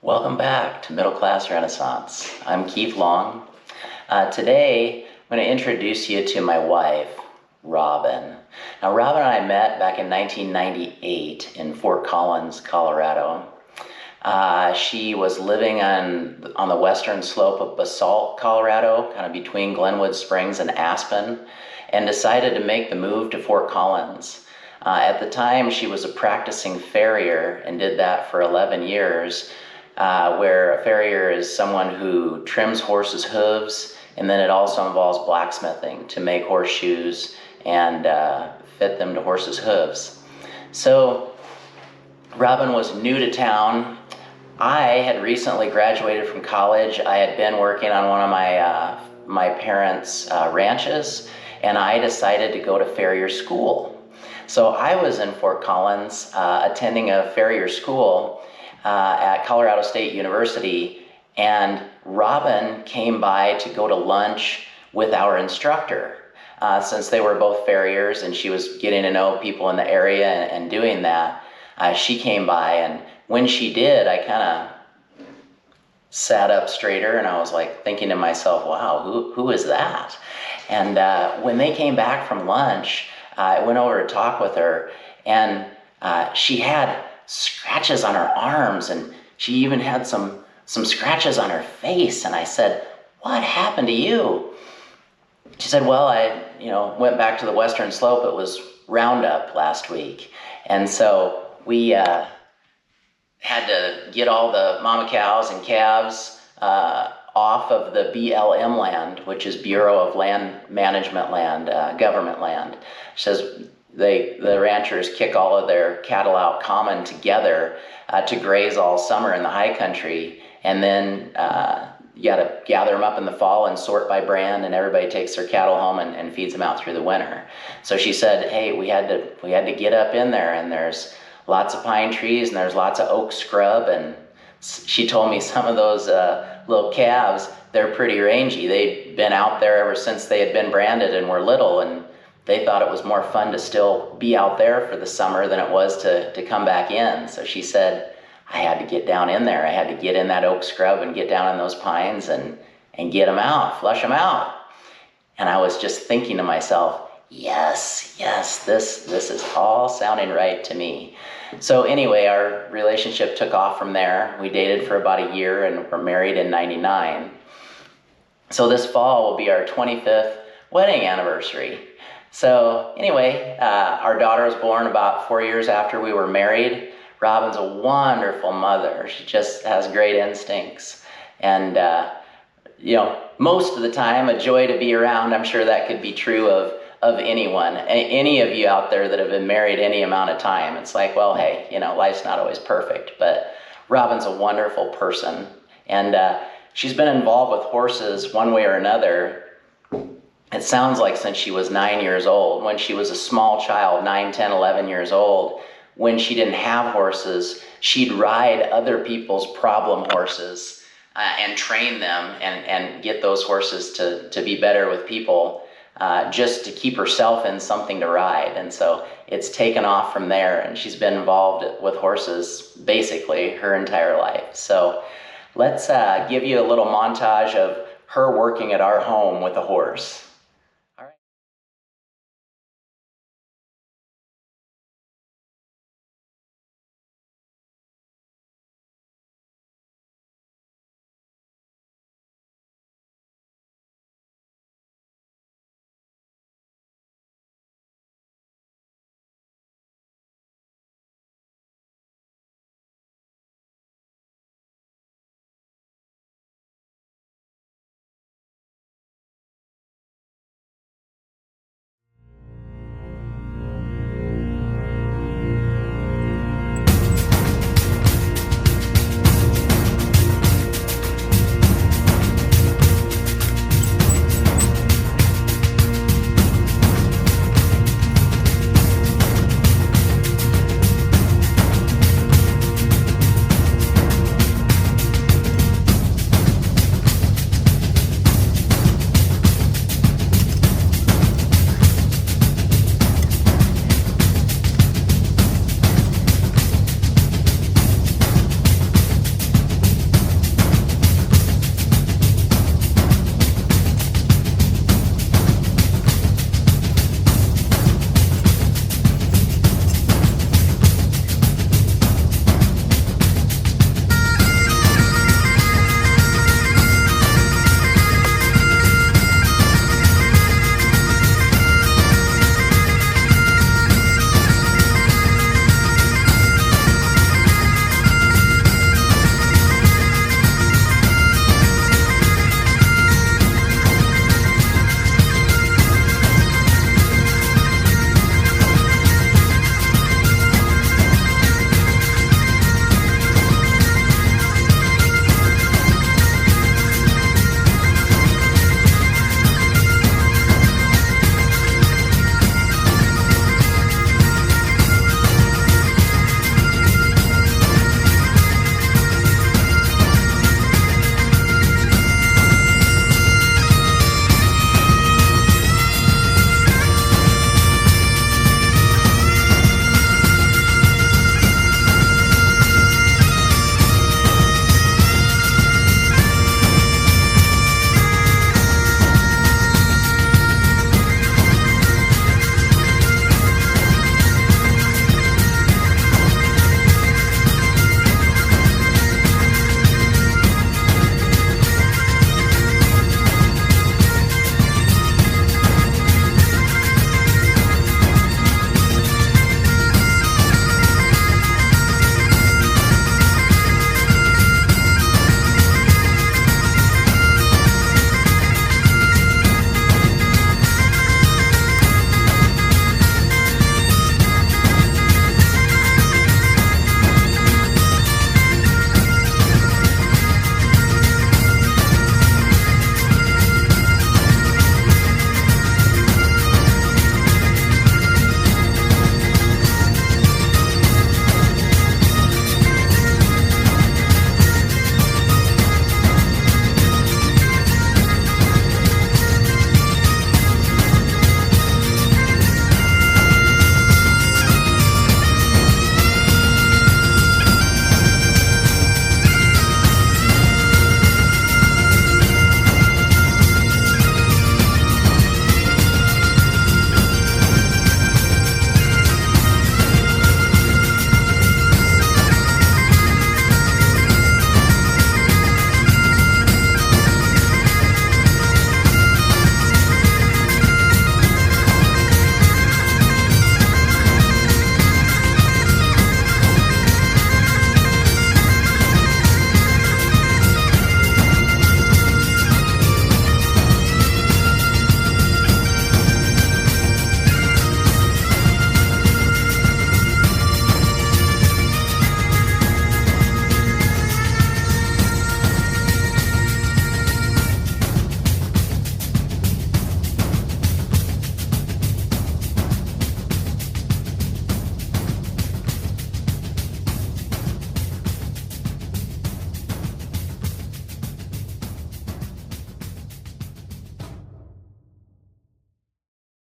Welcome back to Middle Class Renaissance. I'm Keith Long. Today, I'm going to introduce you to my wife, Robin. Now, Robin and I met back in 1998 in Fort Collins, Colorado. She was living on the western slope of Basalt, Colorado, kind of between Glenwood Springs and Aspen, and decided to make the move to Fort Collins. At the time, she was a practicing farrier and did that for 11 years. Where a farrier is someone who trims horses' hooves, and then it also involves blacksmithing to make horseshoes and fit them to horses' hooves. So Robin was new to town. I had recently graduated from college. I had been working on one of my parents' ranches, and I decided to go to farrier school. So I was in Fort Collins attending a farrier school at Colorado State University, and Robin came by to go to lunch with our instructor. Since they were both farriers and she was getting to know people in the area and doing that, she came by, and when she did, I kind of sat up straighter and I was like thinking to myself, wow, who is that? And when they came back from lunch, I went over to talk with her, and she had scratches on her arms, and she even had some scratches on her face. And I said, what happened to you? She said, well, I went back to the western slope. It was Roundup last week, and so we had to get all the mama cows and calves off of the BLM land, which is Bureau of Land Management land, government land. She says the ranchers kick all of their cattle out common together to graze all summer in the high country, and then you got to gather them up in the fall and sort by brand, and everybody takes their cattle home and feeds them out through the winter. So she said, hey, we had to get up in there, and there's lots of pine trees and there's lots of oak scrub, and she told me some of those little calves, they're pretty rangy. They'd been out there ever since they had been branded and were little, and they thought it was more fun to still be out there for the summer than it was to come back in. So she said, I had to get down in there. I had to get in that oak scrub and get down in those pines and get them out, flush them out. And I was just thinking to myself, yes, this is all sounding right to me. So anyway, our relationship took off from there. We dated for about a year and were married in '99. So this fall will be our 25th wedding anniversary. So anyway, our daughter was born about 4 years after we were married. Robin's a wonderful mother. She just has great instincts. And, most of the time, a joy to be around. I'm sure that could be true of anyone. Any of you out there that have been married any amount of time. It's like, well, hey, life's not always perfect. But Robin's a wonderful person. And she's been involved with horses one way or another. It sounds like since she was 9 years old. When she was a small child, 9, 10, 11 years old, when she didn't have horses, she'd ride other people's problem horses and train them and get those horses to be better with people, just to keep herself in something to ride. And so it's taken off from there, and she's been involved with horses basically her entire life. So let's give you a little montage of her working at our home with a horse.